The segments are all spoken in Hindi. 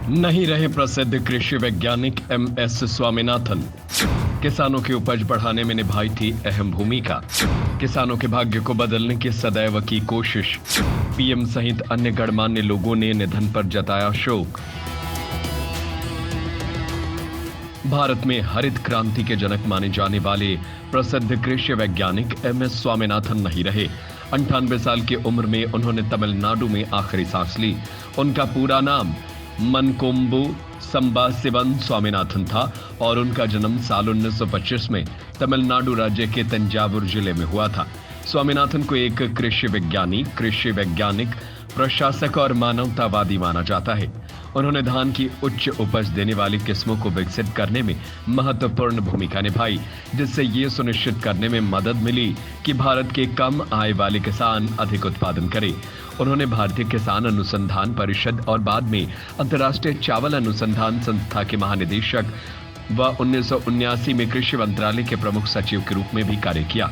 नहीं रहे प्रसिद्ध कृषि वैज्ञानिक एमएस स्वामीनाथन। किसानों की उपज बढ़ाने में निभाई थी अहम भूमिका। किसानों के भाग्य को बदलने की सदैव की कोशिश। पीएम सहित अन्य गणमान्य लोगों ने निधन पर जताया शोक। भारत में हरित क्रांति के जनक माने जाने वाले प्रसिद्ध कृषि वैज्ञानिक एमएस स्वामीनाथन नहीं रहे। 98 साल की उम्र में उन्होंने तमिलनाडु में आखिरी सांस ली। उनका पूरा नाम मनकोम्बु संबासिवन स्वामीनाथन था और उनका जन्म साल 1925 में तमिलनाडु राज्य के तंजावुर जिले में हुआ था। स्वामीनाथन को एक कृषि वैज्ञानिक, प्रशासक और मानवतावादी माना जाता है। उन्होंने धान की उच्च उपज देने वाली किस्मों को विकसित करने में महत्वपूर्ण भूमिका निभाई, जिससे ये सुनिश्चित करने में मदद मिली कि भारत के कम आय वाले किसान अधिक उत्पादन करें। उन्होंने भारतीय किसान अनुसंधान परिषद और बाद में अंतर्राष्ट्रीय चावल अनुसंधान संस्था के महानिदेशक व 1979 में कृषि मंत्रालय के प्रमुख सचिव के रूप में भी कार्य किया।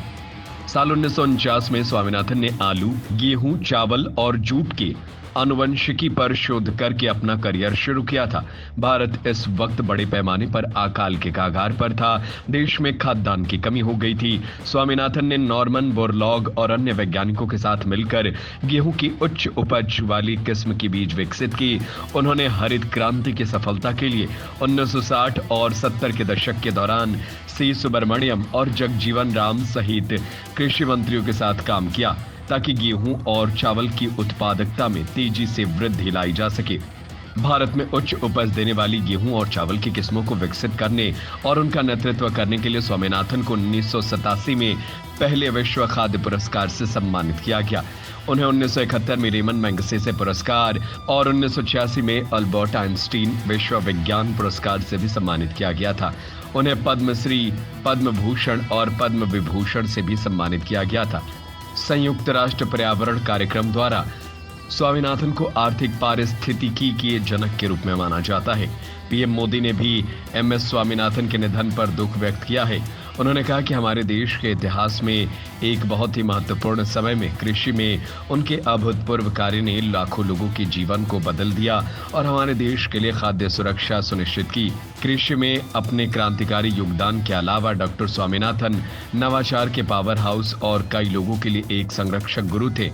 साल 1949 में स्वामीनाथन ने आलू, गेहूं, चावल और जूट की आनुवंशिकी पर शोध करके अपना करियर शुरू किया था। भारत इस वक्त बड़े पैमाने पर अकाल के कगार पर था। देश में खाद्यान्न की कमी हो गई थी। स्वामीनाथन ने नॉर्मन बोरलॉग और अन्य वैज्ञानिकों के साथ मिलकर गेहूं की उच्च उपज वाली किस्म की बीज विकसित की। उन्होंने हरित क्रांति की सफलता के लिए 1960 और 70 के दशक के दौरान सी सुब्रमण्यम और जगजीवन राम सहित कृषि मंत्रियों के साथ काम किया ताकि गेहूं और चावल की उत्पादकता में तेजी से वृद्धि लाई जा सके। भारत में उच्च उपज देने वाली गेहूं और चावल की किस्मों को विकसित करने और उनका नेतृत्व करने के लिए स्वामीनाथन को 1987 में पहले विश्व खाद्य पुरस्कार से सम्मानित किया गया। उन्हें 1971 में रेमन मैग्सेसे पुरस्कार और 1986 में अल्बर्ट आइंस्टीन विश्व विज्ञान पुरस्कार से भी सम्मानित किया गया था। उन्हें पद्मश्री, पद्म भूषण और पद्म विभूषण से भी सम्मानित किया गया था। संयुक्त राष्ट्र पर्यावरण कार्यक्रम द्वारा स्वामीनाथन को आर्थिक पारिस्थितिकी के जनक के रूप में माना जाता है। पीएम मोदी ने भी एमएस स्वामीनाथन के निधन पर दुख व्यक्त किया है। उन्होंने कहा कि हमारे देश के इतिहास में एक बहुत ही महत्वपूर्ण समय में कृषि में उनके अभूतपूर्व कार्य ने लाखों लोगों के जीवन को बदल दिया और हमारे देश के लिए खाद्य सुरक्षा सुनिश्चित की। कृषि में अपने क्रांतिकारी योगदान के अलावा डॉक्टर स्वामीनाथन नवाचार के पावर हाउस और कई लोगों के लिए एक संरक्षक गुरु थे।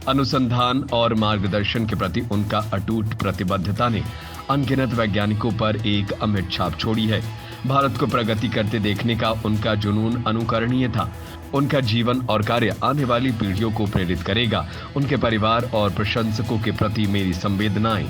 अनुसंधान और मार्गदर्शन के प्रति उनका अटूट प्रतिबद्धता ने अनगिनत वैज्ञानिकों पर एक अमिट छाप छोड़ी है। भारत को प्रगति करते देखने का उनका जुनून अनुकरणीय था। उनका जीवन और कार्य आने वाली पीढ़ियों को प्रेरित करेगा। उनके परिवार और प्रशंसकों के प्रति मेरी संवेदनाएं।